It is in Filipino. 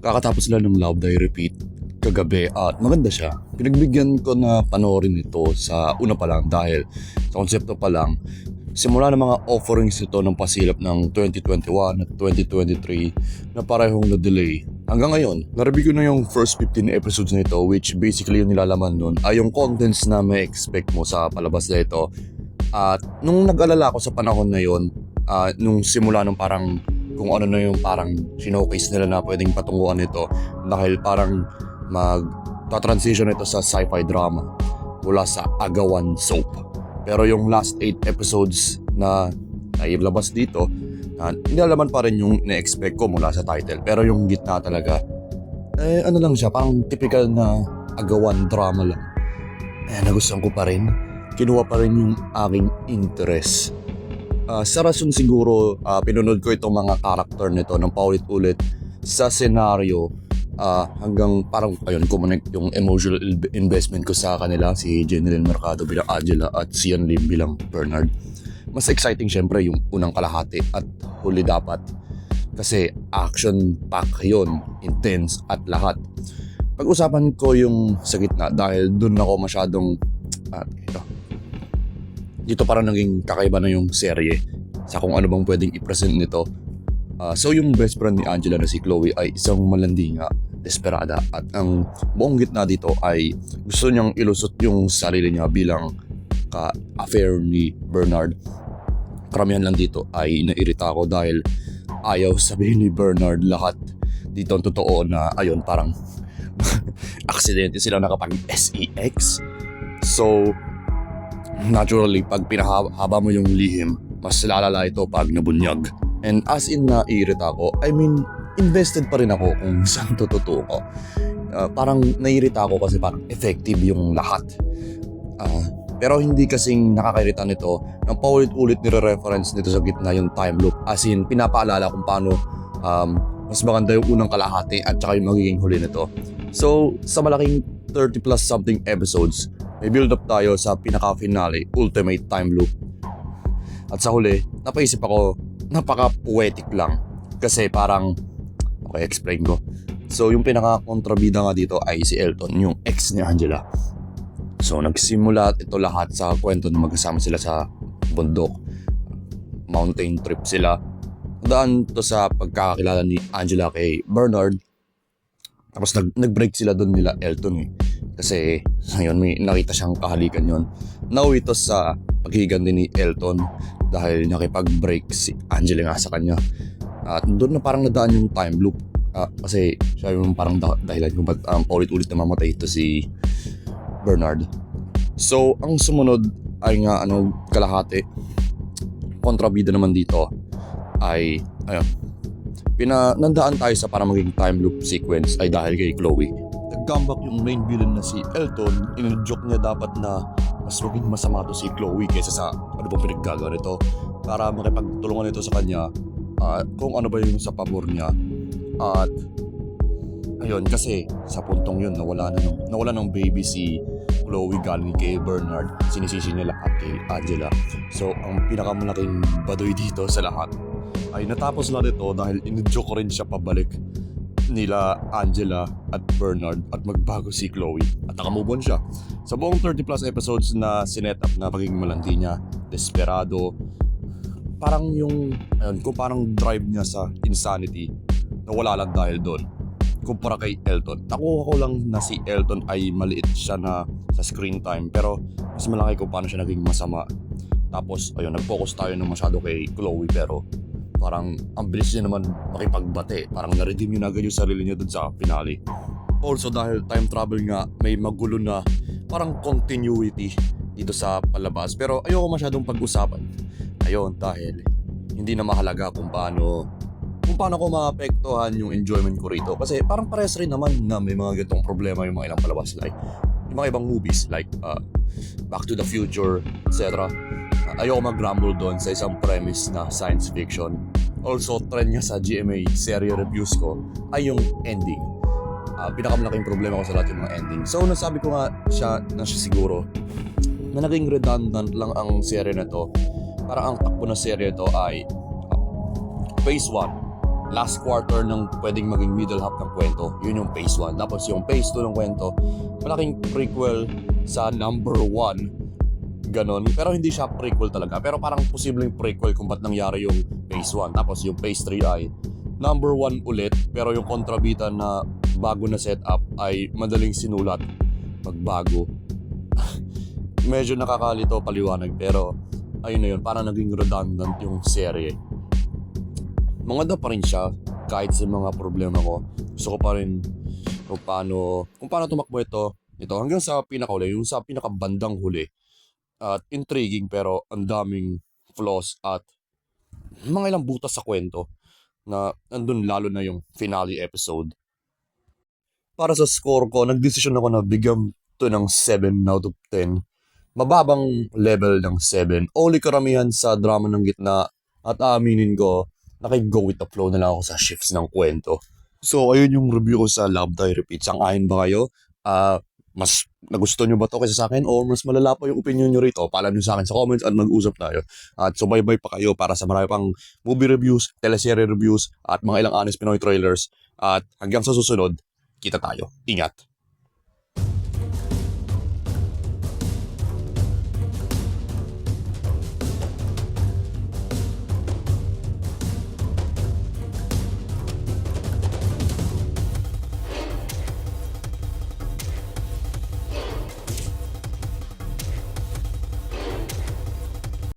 Kakatapos lang ng Love Die Repeat kagabi at maganda siya. Pinagbigyan ko na panoorin ito sa una pa lang dahil sa konsepto pa lang, simula ng mga offerings ito ng pasilap ng 2021 at 2023 na parehong na-delay. Hanggang ngayon, na-review ko na yung first 15 episodes na ito, which basically yung nilalaman nun ay yung contents na may expect mo sa palabas na ito. At nung nag-alala ko sa panahon na yun, nung simula nung parang kung ano na yung parang showcase nila na pwedeng patunguhan nito dahil parang mag-transition ito sa sci-fi drama mula sa agawan soap. Pero yung last 8 episodes na nailabas dito, hindi alaman pa rin yung na-expect ko mula sa title. Pero yung gitna talaga, ano lang siya, parang typical na agawan drama lang. Nagustuhan ko pa rin. Kinuha pa rin yung aking interest. Sa rason siguro, pinunod ko itong mga karakter nito ng paulit-ulit sa senaryo hanggang parang ayun, connect yung emotional investment ko sa kanila, si Jeneline Mercado bilang Angela at si Ian Lim bilang Bernard. Mas exciting syempre yung unang kalahati at huli dapat kasi action pack yun, intense at lahat. Pag-usapan ko yung sa gitna dahil dun ako masyadong dito parang naging kakaiba na yung serye sa kung ano bang pwedeng i-present nito. So yung best friend ni Angela na si Chloe ay isang malandinga, desperada at ang buong gitna dito ay gusto niyang ilusot yung sarili niya bilang ka-affair ni Bernard. Karamihan lang dito ay nairita ako dahil ayaw sabihin ni Bernard lahat dito ang totoo na ayun parang aksidente sila nakapag-sex. So naturally, pag pinahaba mo yung lihim, mas lalala ito pag nabunyag. And as in naiirita ako, I mean, invested pa rin ako kung saan totoo ko. Parang naiirita ako kasi parang effective yung lahat. Pero hindi kasing nakakairita nito nang paulit-ulit nire-reference nito sa gitna yung time loop. As in, pinapaalala kung paano mas maganda yung unang kalahati at saka yung magiging huli nito. So, sa malaking 30 plus something episodes, may build up tayo sa pinaka-finale, ultimate time loop. At sa huli, napaisip ako, napaka-poetic lang. Kasi parang, okay, explain ko. So yung pinaka-kontrabida nga dito ay si Elton, yung ex ni Angela. So nagsimula ito lahat sa kwento na magkasama sila sa bundok. Mountain trip sila. Daan to sa pagkakakilala ni Angela kay Bernard. Tapos nag-break sila doon nila Elton eh. Kasi ayun, may nakita siyang kahalikan yon. Nauwi ito sa paghigan din ni Elton dahil nakipag-break si Angela nga sa kanya. At doon na parang nadaan yung time loop. Kasi siya yung parang dahilan kung ba't paulit-ulit na mamatay ito si Bernard. So ang sumunod ay nga kalahati. Kontrabida naman dito ay nandaan tayo sa para maging time loop sequence ay dahil kay Chloe. Nag-comeback yung main villain na si Elton. In-joke niya dapat na mas maging masama to si Chloe kaysa sa ano bang pinaggagawa nito para makipagtulungan ito sa kanya kung ano ba yung sa pabor niya. At ayun, kasi sa puntong yun nawala ng baby si Chloe galing kay Bernard. Sinisisi niya lahat kay Angela. So ang pinakamalaking baduy dito sa lahat ay natapos na nito dahil in-joke ko rin siya pabalik nila Angela at Bernard at magbago si Chloe at nakamove on siya. Sa buong 30 plus episodes na sinet up na pagiging malandi niya, desperado, parang yung kung parang drive niya sa insanity nawala lang dahil doon kumpara kay Elton. Nakuha ko lang na si Elton ay maliit siya na sa screen time pero mas malaki kung paano siya naging masama. Tapos ayun, nag-focus tayo ng masyado kay Chloe pero parang ang bilis niya naman makipagbate. Parang na-redeem yun agad yung sarili niya dun sa finale. Also dahil time travel nga, may magulo na parang continuity dito sa palabas. Pero ayoko masyadong pag-usapan. Ayun, dahil hindi na mahalaga kung paano ko maapektuhan yung enjoyment ko rito. Kasi parang pares rin naman na may mga ganitong problema yung mga ilang palabas. Like, yung mga ibang movies like Back to the Future, etc. Ayoko mag-grumble doon sa isang premise na science fiction. Also, trend nga sa GMA serye reviews ko ay yung ending. Pinakamalaking problema ko sa lahat yung mga ending. So, nasabi ko nga siya siguro na naging redundant lang ang serye na to. Parang ang takbo na serye to ay Phase 1, last quarter ng pwedeng maging middle half ng kwento. Yun yung phase 1. Tapos yung phase 2 ng kwento, malaking prequel sa number 1. Ganon. Pero hindi siya prequel talaga. Pero parang posibleng prequel kung ba't nangyari yung phase 1. Tapos yung phase 3 ay number 1 ulit. Pero yung kontrabitan na bago na setup ay madaling sinulat. Magbago. Medyo nakakalito paliwanag. Pero ayun na yun. Parang naging redundant yung serye. Maganda pa rin siya kahit sa mga problema ko. Gusto ko pa rin kung paano tumakbo ito hanggang sa pinakauli, yung sa pinakabandang huli. At intriguing pero ang daming flaws at mga ilang butas sa kwento na andun lalo na yung finale episode. Para sa score ko, nagdesisyon ako na bigyan to ng 7 out of 10. Mababang level ng 7. Only karamihan sa drama ng gitna at aaminin ko, naki-go with the flow na lang ako sa shifts ng kwento. So, ayun yung review ko sa Love Die Repeat. Sang-ayon ba kayo? Mas nagustuhan nyo ba to kaysa sa akin o mas malala pa yung opinion nyo rito? Paalam nyo sa akin sa comments at mag-usap tayo. At subaybay pa kayo para sa marami pang movie reviews, teleserye reviews at mga ilang honest Pinoy trailers. At hanggang sa susunod, kita tayo. Ingat!